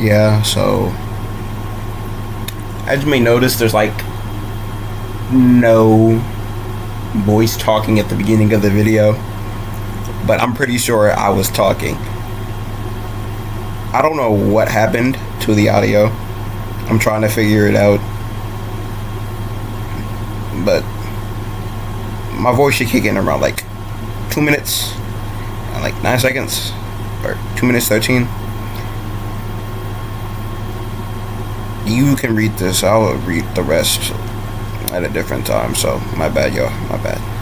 Yeah, so as you may notice, there's like no voice talking at the beginning of the video, but I'm pretty sure I was talking. I don't know what happened to the audio. I'm trying to figure it out, but my voice should kick in around like 2 minutes and like 9 seconds, or 2 minutes 13. You can read this. I'll read the rest at a different time. So my bad, y'all. My bad.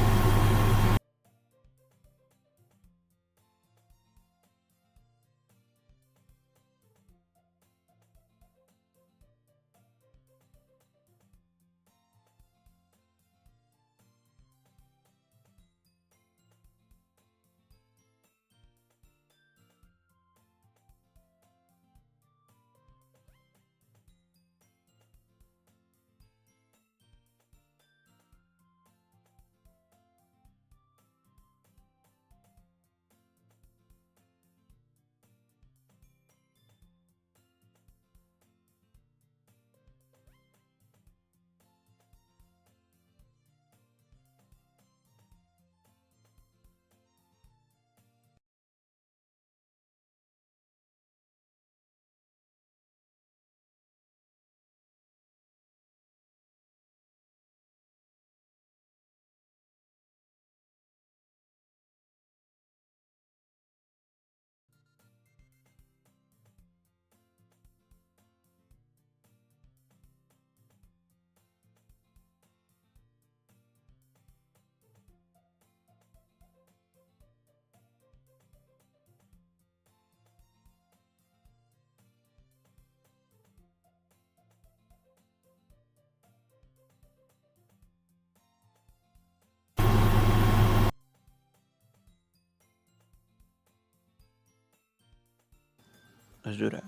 Let's do that.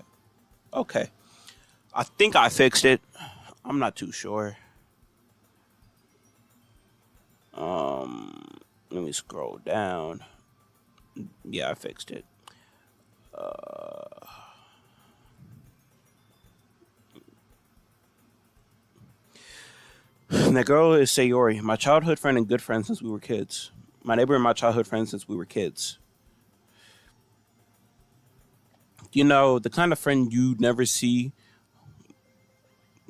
Okay. I think I fixed it. I'm not too sure. Um, Let me scroll down. Yeah, I fixed it. That girl is Sayori, my childhood friend and good friend since we were kids. My neighbor and my childhood friend since we were kids. You know, the kind of friend you never see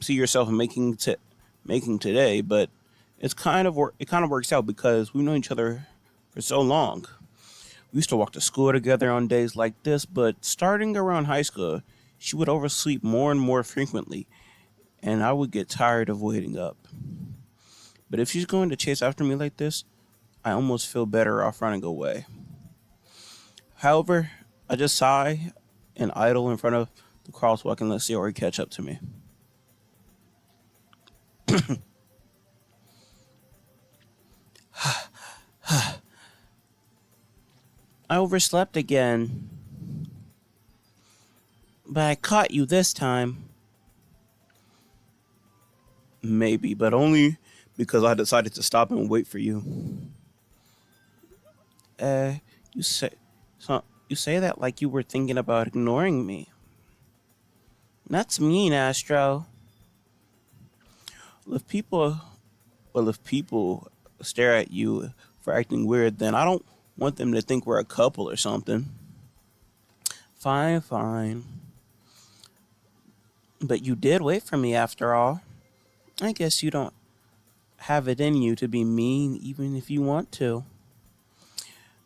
yourself making today, but it kind of works out because we've known each other for so long. We used to walk to school together on days like this, but starting around high school, she would oversleep more and more frequently, and I would get tired of waiting up. But if she's going to chase after me like this, I almost feel better off running away. However, I just sigh and idle in front of the crosswalk and let Sayori catch up to me. I overslept again, but I caught you this time. Maybe, but only because I decided to stop and wait for you. Uh, you say, you say that like you were thinking about ignoring me. That's mean, Astro. Well, if people, if people stare at you for acting weird, then I don't want them to think we're a couple or something. Fine, fine. But you did wait for me after all. I guess you don't have it in you to be mean even if you want to.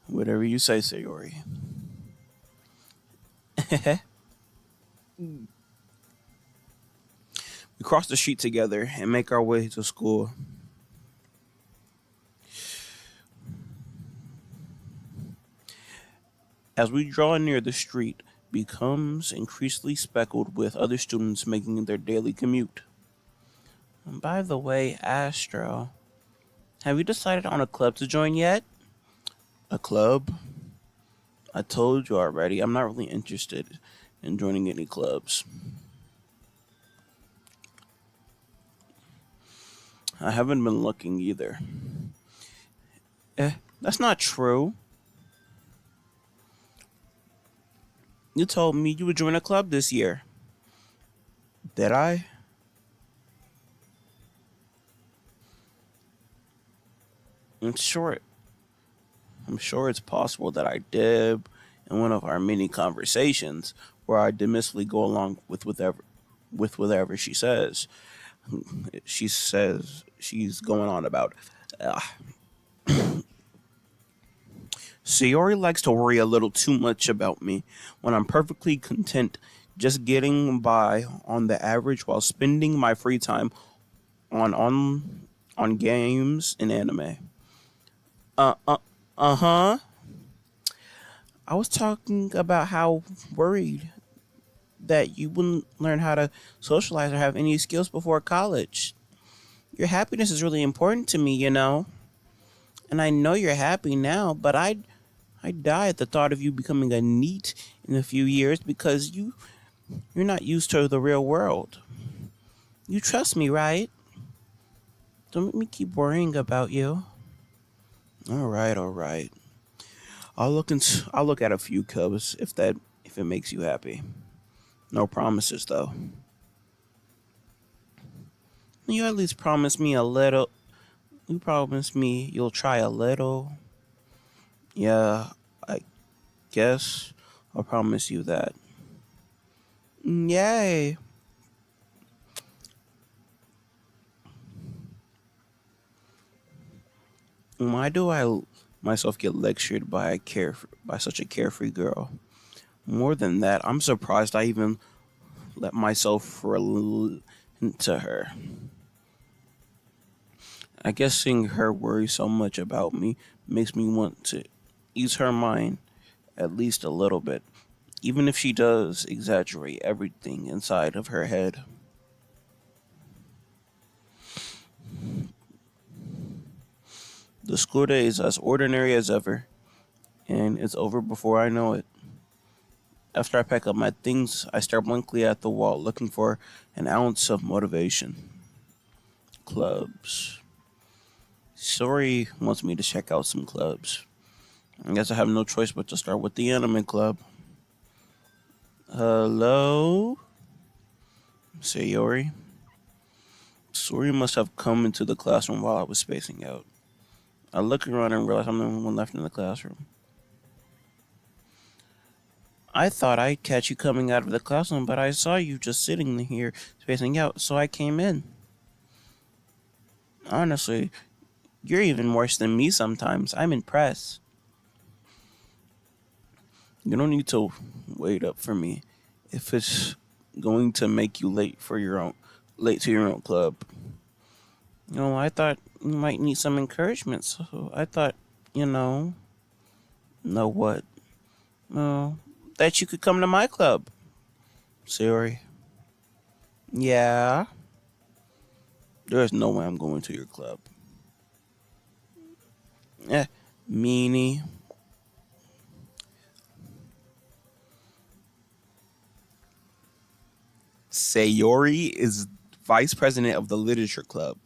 Whatever you say, Sayori. We cross the street together and make our way to school. As we draw near, the street becomes increasingly speckled with other students making their daily commute. And by the way, Astro, have you decided on a club to join yet? A club? I told you already, I'm not really interested in joining any clubs. I haven't been looking either. That's not true. You told me you would join a club this year. Did I? I'm sure. I'm sure it's possible that I did in one of our many conversations where I dismissively go along with whatever she says. She says she's going on about. Uh, Sayori likes to worry a little too much about me when I'm perfectly content just getting by on the average while spending my free time on on on games and anime. Uh uh huh. I was talking about how worried that you wouldn't learn how to socialize or have any skills before college. Your happiness is really important to me, you know. And I know you're happy now, but I'd die at the thought of you becoming a NEET in a few years because you're not used to the real world. You trust me, right? Don't make me keep worrying about you. All right, all right. I'll look at a few cubs if it makes you happy. No promises though. You at least promise me a little. You promise me you'll try a little. Yeah, I guess I'll promise you that. Yay. Why do I myself get lectured by by such a carefree girl? More than that, I'm surprised I even let myself relate to her. I guess seeing her worry so much about me makes me want to ease her mind at least a little bit, even if she does exaggerate everything inside of her head. The school day is as ordinary as ever, and it's over before I know it. After I pack up my things, I stare blankly at the wall, looking for an ounce of motivation. Clubs. Sorry wants me to check out some clubs. I guess I have no choice but to start with the anime club. Hello? Sayori? Sori must have come into the classroom while I was spacing out. I look around and realize I'm the only one left in the classroom. I thought I'd catch you coming out of the classroom, but I saw you just sitting here spacing out, so I came in. Honestly, you're even worse than me sometimes. I'm impressed. You don't need to wait up for me if it's going to make you late to your own club. I thought you might need some encouragement, so I thought, you know what? No, that you could come to my club. Siri. Yeah. There's no way I'm going to your club. Eh, meanie. Sayori is vice president of the literature club.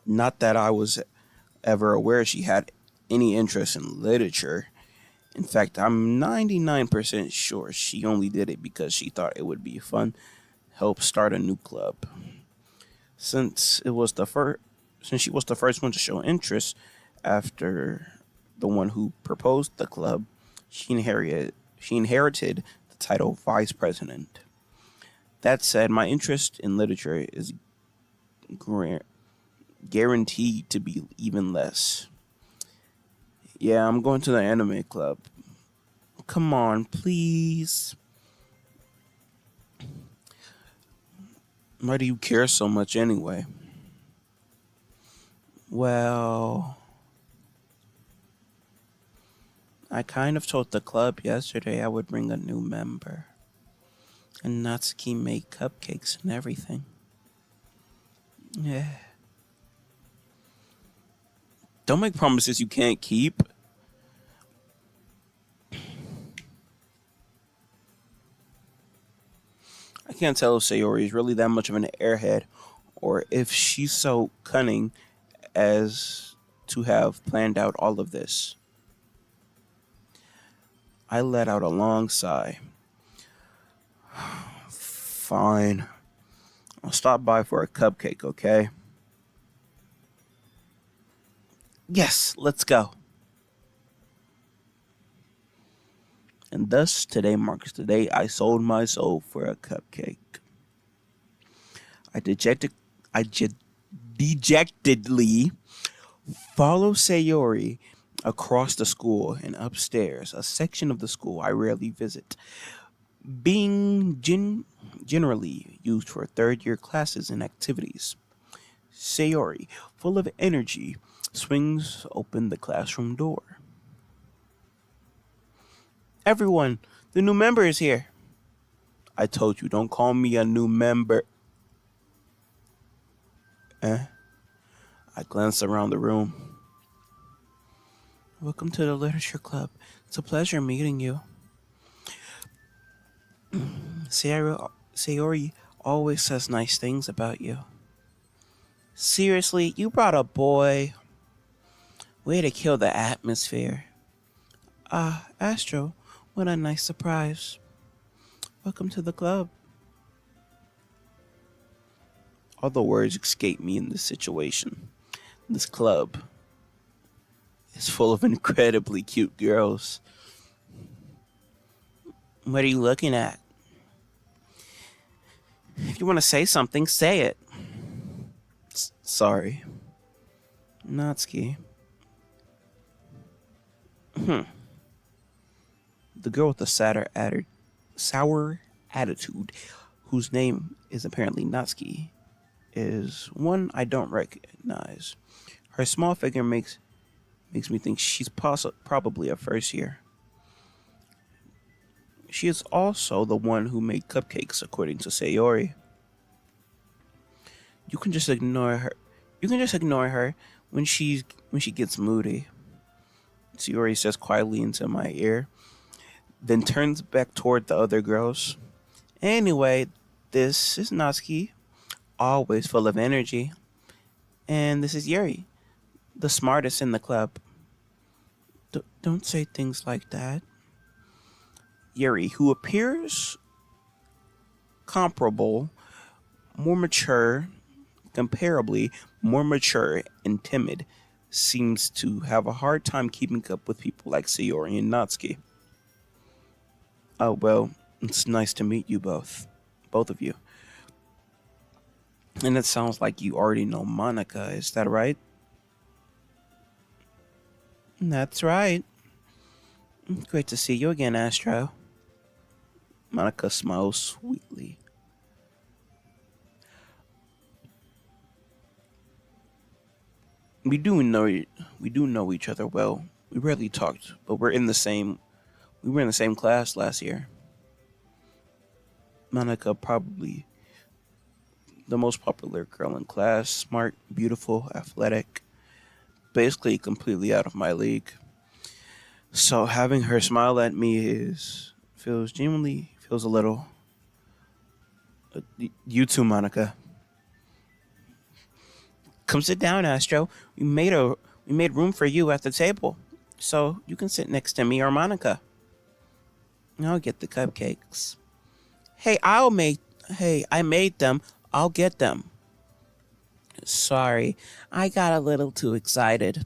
Not that I was ever aware she had any interest in literature. In fact, I'm 99% sure she only did it because she thought it would be fun help start a new club. Since it was the first since she was the first one to show interest after the one who proposed the club, she inherited the title vice president. That said, my interest in literature is gra- guaranteed to be even less. Yeah, I'm going to the anime club. Come on, please. Why do you care so much anyway? Well, I kind of told the club yesterday I would bring a new member. And Natsuki made cupcakes and everything. Yeah. Don't make promises you can't keep. I can't tell if Sayori is really that much of an airhead or if she's so cunning as to have planned out all of this. I let out a long sigh. Fine. I'll stop by for a cupcake, okay? Yes, let's go. And thus, today marks the day I sold my soul for a cupcake. I dejected, dejectedly follow Sayori across the school and upstairs, a section of the school I rarely visit, being generally used for third year classes and activities. Sayori, full of energy, swings open the classroom door. Everyone, the new member is here. I told you, don't call me a new member. Eh? I glanced around the room. Welcome to the Literature Club. It's a pleasure meeting you. Sayori always says nice things about you. Seriously, you brought a boy. Way to kill the atmosphere. Ah, Astro, what a nice surprise. Welcome to the club. All the words escape me in this situation. This club is full of incredibly cute girls. What are you looking at? If you want to say something, say it. Sorry. Natsuki. The girl with the sour attitude, whose name is apparently Natsuki, is one I don't recognize. Her small figure makes me think she's probably a first year. She is also the one who made cupcakes, according to Sayori. You can just ignore her. You can just ignore her when she gets moody. Sayori says quietly into my ear, then turns back toward the other girls. Anyway, this is Natsuki, always full of energy. And this is Yuri, the smartest in the club. Don't say things like that. Yuri, who appears comparably more mature and timid, seems to have a hard time keeping up with people like Sayori and Natsuki. Oh, well, it's nice to meet you both of you. And it sounds like you already know Monica, is that right? That's right. Great to see you again, Astro. Monica smiles sweetly. We do know each other well. We rarely talked, but we were in the same class last year. Monica, probably the most popular girl in class, smart, beautiful, athletic, basically completely out of my league. So having her smile at me feels a little. You too, Monica. Come sit down, Astro. We made room for you at the table, so you can sit next to me or Monica. I'll get the cupcakes. I made them. I'll get them. Sorry, I got a little too excited.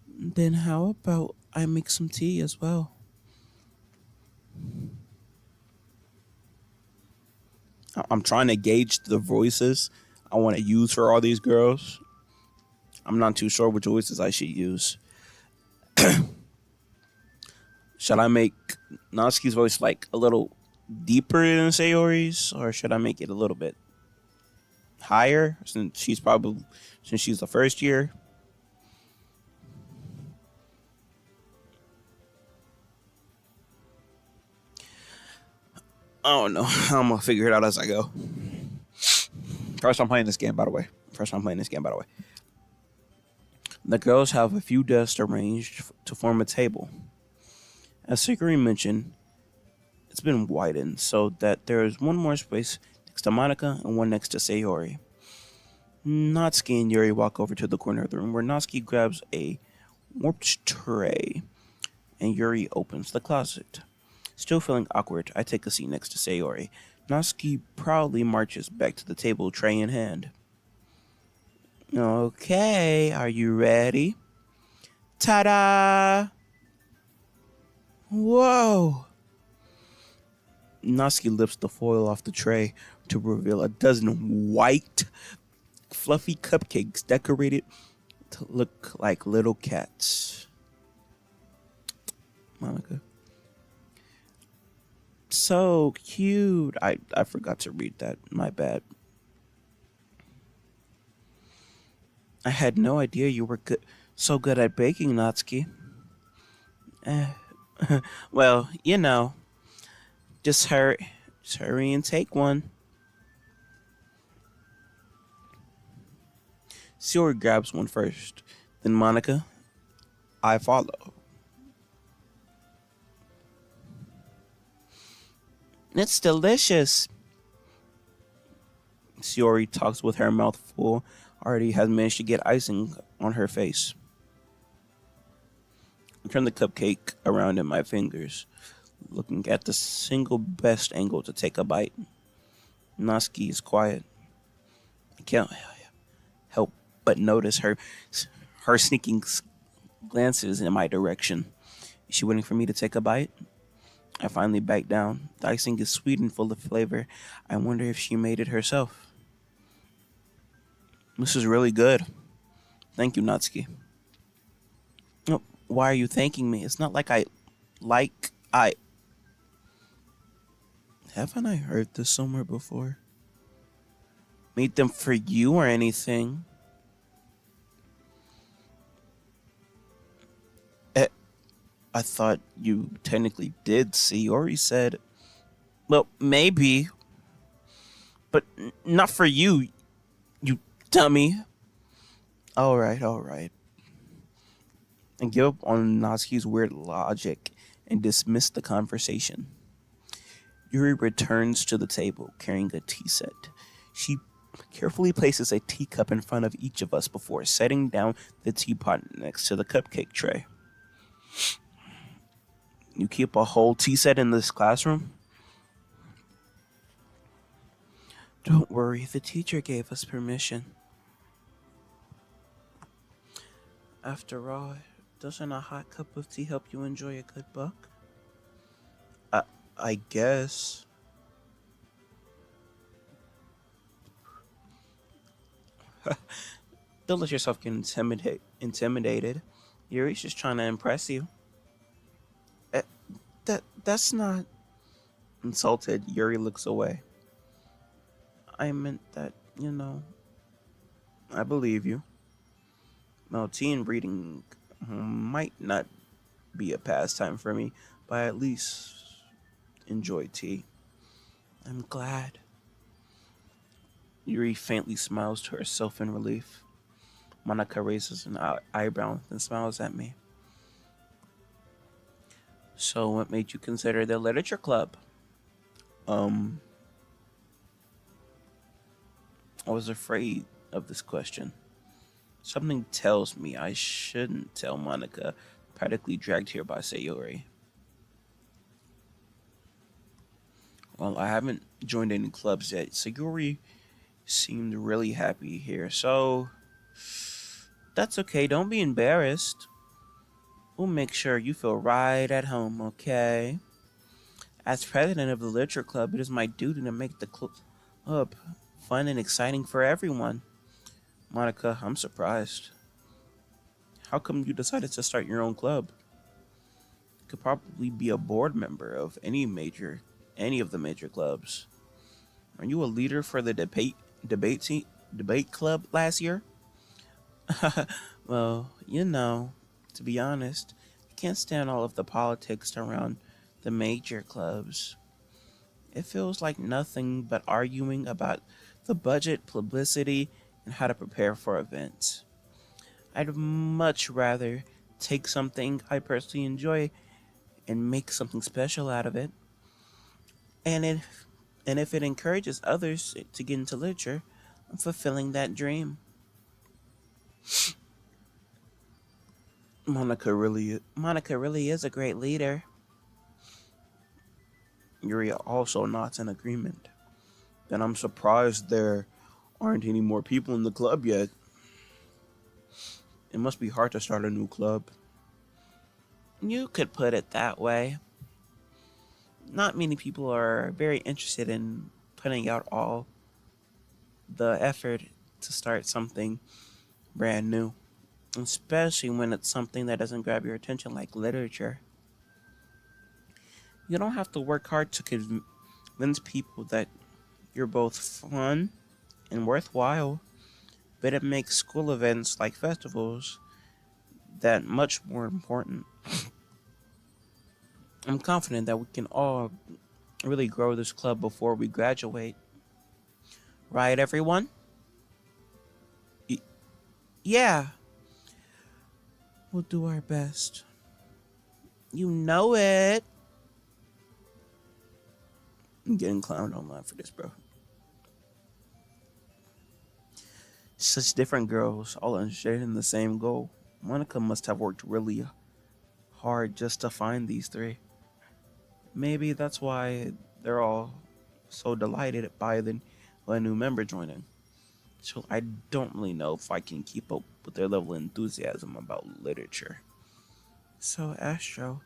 Then how about I make some tea as well? I'm trying to gauge the voices I want to use for all these girls. I'm not too sure which voices I should use. Should I make Natsuki's voice like a little deeper than Sayori's, or should I make it a little bit higher since she's the first year? I don't know. I'm gonna figure it out as I go. First time playing this game, by the way. The girls have a few desks arranged to form a table. As Sayori mentioned, it's been widened so that there is one more space next to Monica and one next to Sayori. Natsuki and Yuri walk over to the corner of the room where Natsuki grabs a warped tray and Yuri opens the closet. Still feeling awkward, I take a seat next to Sayori. Natsuki proudly marches back to the table, tray in hand. Okay, are you ready? Ta-da! Whoa! Natsuki lifts the foil off the tray to reveal a dozen white, fluffy cupcakes decorated to look like little cats. Monica. So cute. I forgot to read that. My bad. I had no idea you were so good at baking, Natsuki. Eh, well, just hurry and take one. Sayori grabs one first, then Monica. I follow. It's delicious. Sayori talks with her mouth full. Already has managed to get icing on her face. I turn the cupcake around in my fingers, looking at the single best angle to take a bite. Natsuki is quiet. I can't help but notice her sneaking glances in my direction. Is she waiting for me to take a bite? I finally bite down. The icing is sweet and full of flavor. I wonder if she made it herself. This is really good. Thank you, Natsuki. Oh, why are you thanking me? It's not like I. Haven't I heard this somewhere before? Made them for you or anything? I thought you technically did see, or he said, well, maybe, but not for you, you dummy. All right. And give up on Natsuki's weird logic and dismiss the conversation. Yuri returns to the table carrying a tea set. She carefully places a teacup in front of each of us before setting down the teapot next to the cupcake tray. You keep a whole tea set in this classroom? Don't worry, the teacher gave us permission. After all, doesn't a hot cup of tea help you enjoy a good book? I guess. Don't let yourself get intimidated. Yuri's just trying to impress you. Uh, that's not. Insulted, Yuri looks away. I meant that, I believe you. Well, tea and reading might not be a pastime for me, but I at least enjoy tea. I'm glad. Yuri faintly smiles to herself in relief. Monica raises an eyebrow and smiles at me. So, what made you consider the literature club? I was afraid of this question. Something tells me I shouldn't tell Monica, practically dragged here by Sayori. Well, I haven't joined any clubs yet. Sayori seemed really happy here, so that's okay. Don't be embarrassed. We'll make sure you feel right at home, okay? As president of the literature club, it is my duty to make the club fun and exciting for everyone. Monica, I'm surprised. How come you decided to start your own club? You could probably be a board member of any of the major clubs. Are you a leader for the debate club last year? Well, to be honest, I can't stand all of the politics around the major clubs. It feels like nothing but arguing about the budget, publicity, and how to prepare for events. I'd much rather take something I personally enjoy and make something special out of it. And if it encourages others to get into literature, I'm fulfilling that dream. Monica really is a great leader. Yuri also nods in agreement. Then I'm surprised there aren't any more people in the club yet. It must be hard to start a new club. You could put it that way. Not many people are very interested in putting out all the effort to start something brand new, especially when it's something that doesn't grab your attention like literature. You don't have to work hard to convince people that you're both fun and worthwhile, but it makes school events like festivals that much more important. I'm confident that we can all really grow this club before we graduate. Right, everyone? Y- yeah, we'll do our best. You know it. I'm getting clowned online for this, bro. Such different girls, all interested in the same goal. Monica must have worked really hard just to find these three. Maybe that's why they're all so delighted by the new member joining. So I don't really know if I can keep up with their level of enthusiasm about literature. So Astro,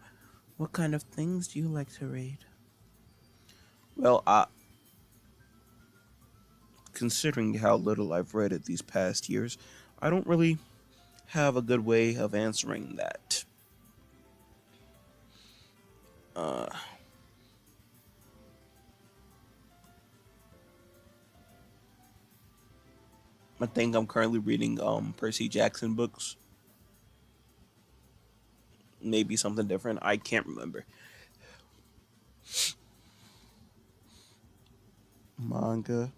what kind of things do you like to read? Well, considering how little I've read it these past years, I don't really have a good way of answering that. Uh, I think I'm currently reading Percy Jackson books. Maybe something different. I can't remember. Manga.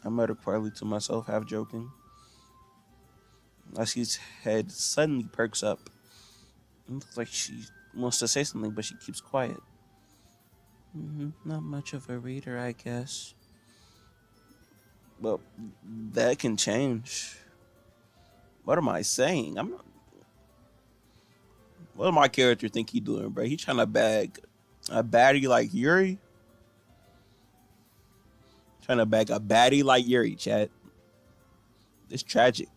I muttered quietly to myself, half joking. Leslie's head suddenly perks up. It looks like she wants to say something, but she keeps quiet. Not much of a reader, I guess. Well, that can change. What am I saying? I'm not. What do my character think he doing, bro? He trying to bag a baddie like Yuri. Trying to bag a baddie like Yuri, chat. It's tragic.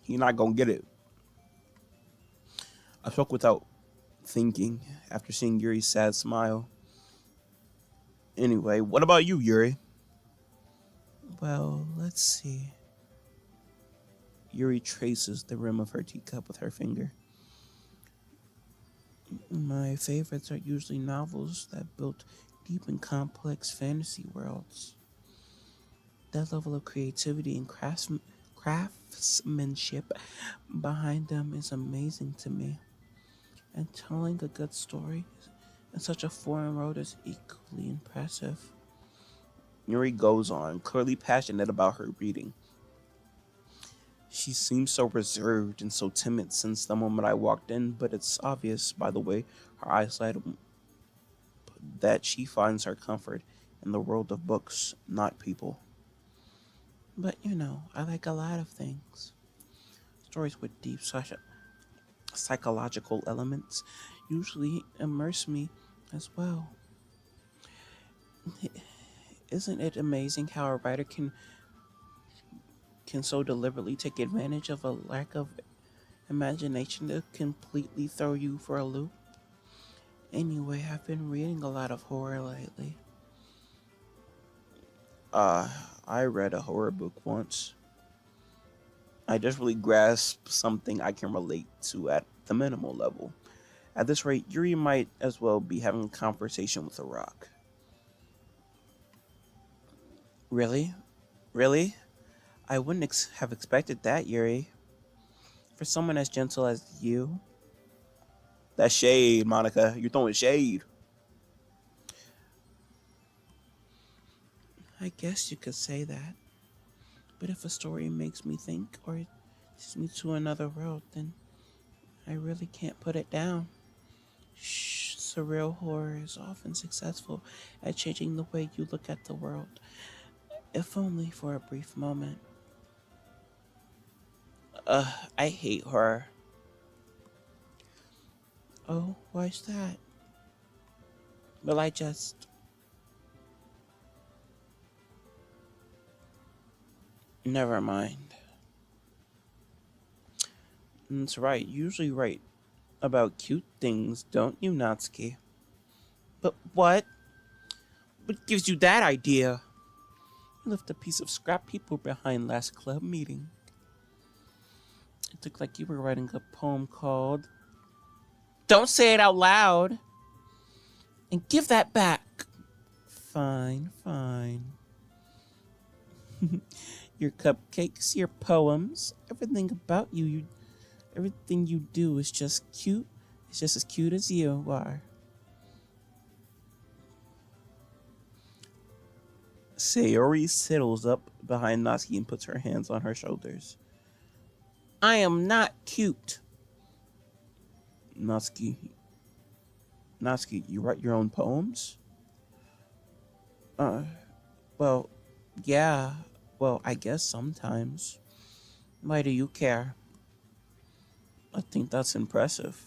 He not gonna get it. I spoke without thinking after seeing Yuri's sad smile. Anyway, what about you, Yuri? Well, let's see. Yuri traces the rim of her teacup with her finger. My favorites are usually novels that build deep and complex fantasy worlds. That level of creativity and craftsmanship behind them is amazing to me. And telling a good story in such a foreign world is equally impressive. Yuri goes on, clearly passionate about her reading. She seems so reserved and so timid since the moment I walked in, but it's obvious by the way her eyes light up that she finds her comfort in the world of books, not people. But I like a lot of things. Stories with deep psychological elements usually immerse me as well. Isn't it amazing how a writer can so deliberately take advantage of a lack of imagination to completely throw you for a loop? Anyway, I've been reading a lot of horror lately. Uh, I read a horror book once. I just really grasped something I can relate to at the minimal level. At this rate, Yuri might as well be having a conversation with a rock. Really? Really? I wouldn't have expected that, Yuri. For someone as gentle as you. That's shade, Monica. You're throwing shade. I guess you could say that. But if a story makes me think or takes me to another world, then I really can't put it down. Surreal horror is often successful at changing the way you look at the world, if only for a brief moment. I hate horror. Oh, why's that? Well, I just. Never mind. That's right, usually right about cute things, don't you, Natsuki? But what? What gives you that idea? You left a piece of scrap paper behind last club meeting. It looked like you were writing a poem called Don't Say It Out Loud! And give that back! Fine, fine. Your cupcakes, your poems, everything about everything you do is just cute. It's just as cute as you are. Sayori settles up behind Natsuki and puts her hands on her shoulders. I am not cute. Natsuki, Natsuki, you write your own poems? Uh, well, yeah. Well, I guess sometimes. Why do you care? I think that's impressive.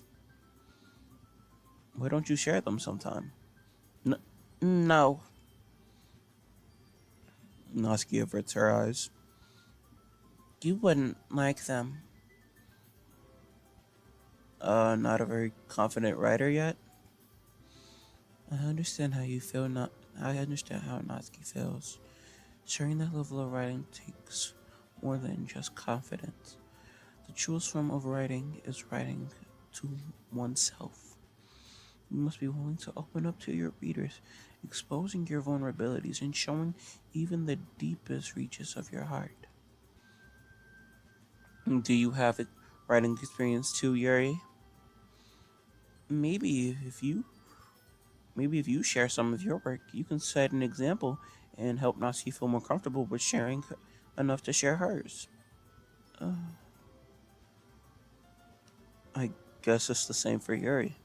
Why don't you share them sometime? N- no. Natsuki averts her eyes. You wouldn't like them. Not a very confident writer yet? I understand how you feel. Not, I understand how Natsuki feels. Sharing that level of writing takes more than just confidence. The truest form of writing is writing to oneself. You must be willing to open up to your readers, exposing your vulnerabilities and showing even the deepest reaches of your heart. Do you have a writing experience too, Yuri? Maybe if you maybe if you share some of your work, you can set an example and help Natsuki feel more comfortable with sharing enough to share hers. Uh, I guess it's the same for Yuri.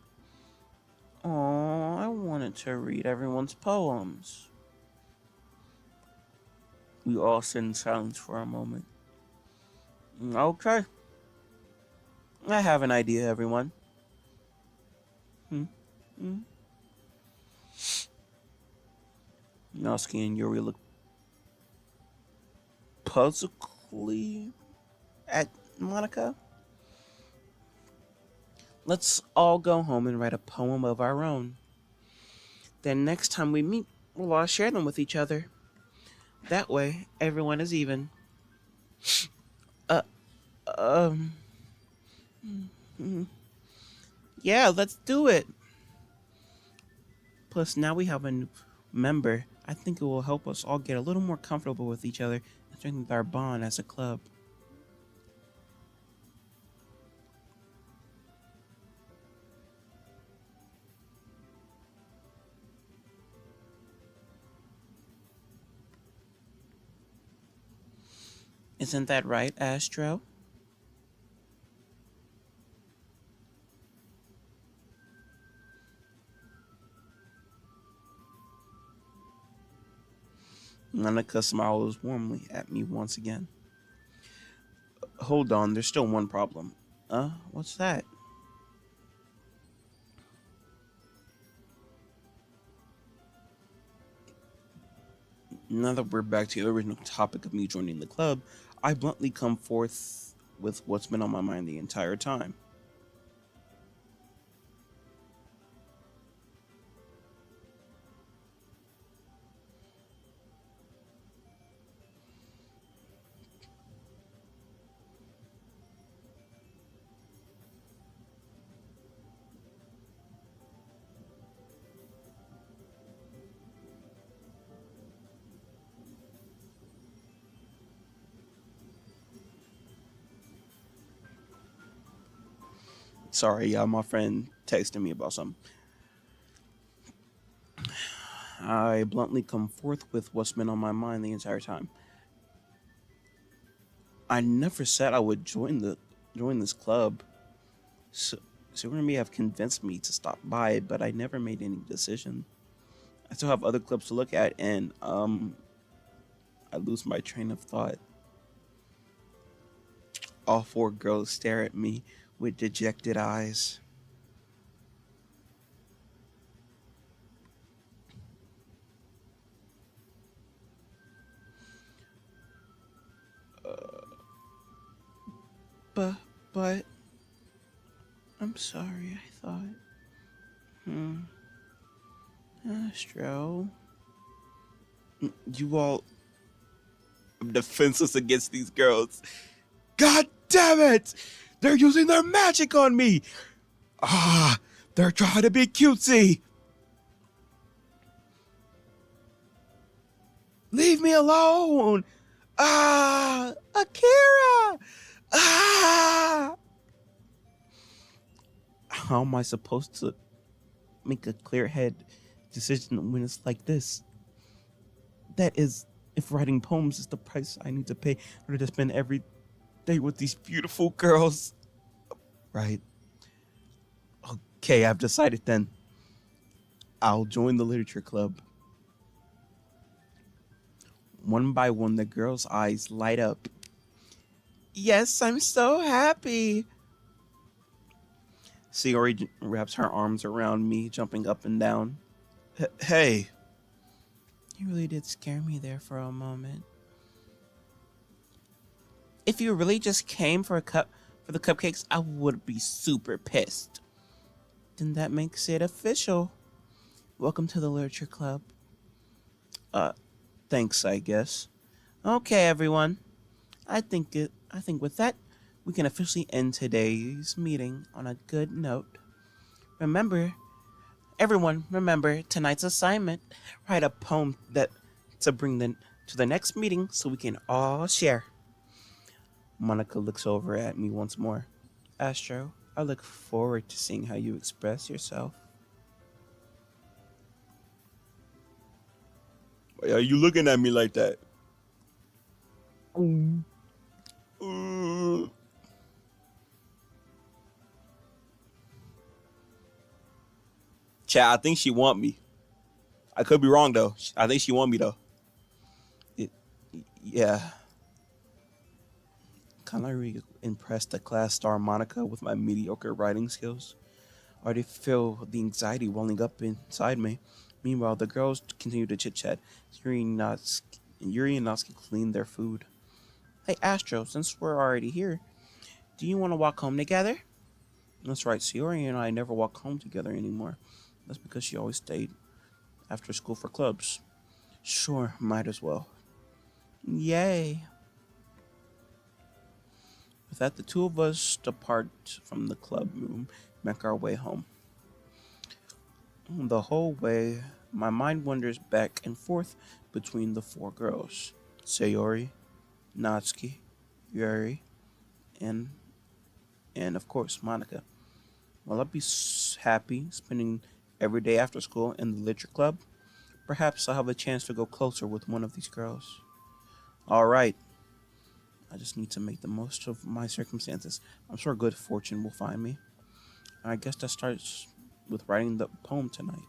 Oh, I wanted to read everyone's poems. We all sit in silence for a moment. Okay, I have an idea, everyone. Hmm. Hmm. Natsuki and Yuri look puzzledly at Monica. Let's all go home and write a poem of our own. Then next time we meet, we'll all share them with each other. That way, everyone is even. Uh, um, mm, yeah, let's do it. Plus, now we have a new member. I think it will help us all get a little more comfortable with each other and strengthen our bond as a club. Isn't that right, Astro? Monica smiles warmly at me once again. Hold on, there's still one problem. What's that? Now that we're back to the original topic of me joining the club, I bluntly come forth with what's been on my mind the entire time. Sorry, y'all, my friend texted me about something. I bluntly come forth with what's been on my mind the entire time. I never said I would join this club. So, Sigourney may have convinced me to stop by, but I never made any decision. I still have other clubs to look at, and I lose my train of thought. All four girls stare at me with dejected eyes. But, but, I'm sorry, I thought. Hmm. Astro. You all. I'm defenseless against these girls. God damn it! They're using their magic on me! Ah, they're trying to be cutesy! Leave me alone! Ah! Akira! Ah! How am I supposed to make a clear head decision when it's like this? That is, if writing poems is the price I need to pay in order to spend every day with these beautiful girls. Right. Okay, I've decided then. I'll join the literature club. One by one, the girl's eyes light up. Yes, I'm so happy. Sayori wraps her arms around me, jumping up and down. Hey. You really did scare me there for a moment. If you really just came for the cupcakes, I would be super pissed. Then that makes it official. Welcome to the literature club. Uh, thanks, I guess. Okay, everyone. I think with that, we can officially end today's meeting on a good note. Remember, everyone, remember tonight's assignment. Write a poem that to bring to the next meeting so we can all share. Monica looks over at me once more. Astro, I look forward to seeing how you express yourself. Why are you looking at me like that? Uh, Chad, I think she want me. I could be wrong though. I think she want me though. It, yeah. Can I really impress the class star Monica with my mediocre writing skills? Or do I feel the anxiety welling up inside me? Meanwhile, the girls continue to chit chat. Yuri and Natsuki clean their food. Hey Astro, since we're already here, do you want to walk home together? That's right, Sayori and I never walk home together anymore. That's because she always stayed after school for clubs. Sure, might as well. Yay. With that, the two of us depart from the club room, make our way home. The whole way, my mind wanders back and forth between the four girls Sayori, Natsuki, Yuri, and, and of course, Monica. Will I be happy spending every day after school in the literature club? Perhaps I'll have a chance to go closer with one of these girls. Alright, I just need to make the most of my circumstances. I'm sure good fortune will find me. I guess that starts with writing the poem tonight.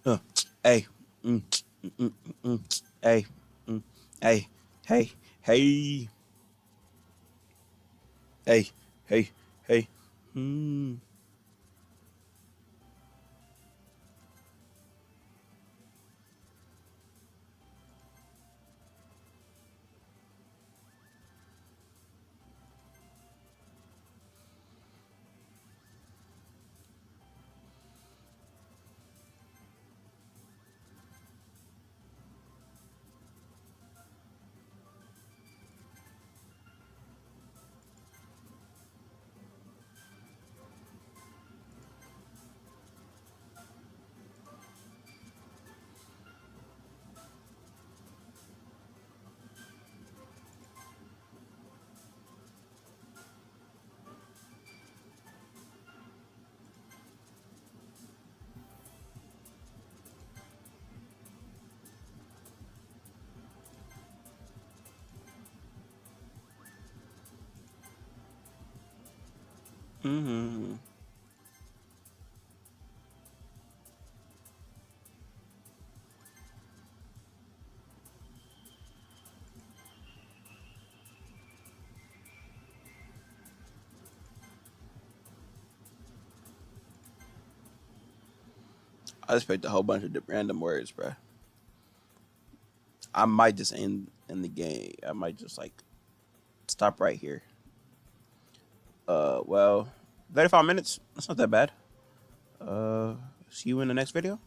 Uh, hey, mm, mm, mm, hey, mm, hey, hey, hey, hey, hey, hey. Hmm. Mm-hmm. I just picked a whole bunch of random words, bro. I might just in the game. I might just like stop right here. Well, 35 minutes. That's not that bad. See you in the next video.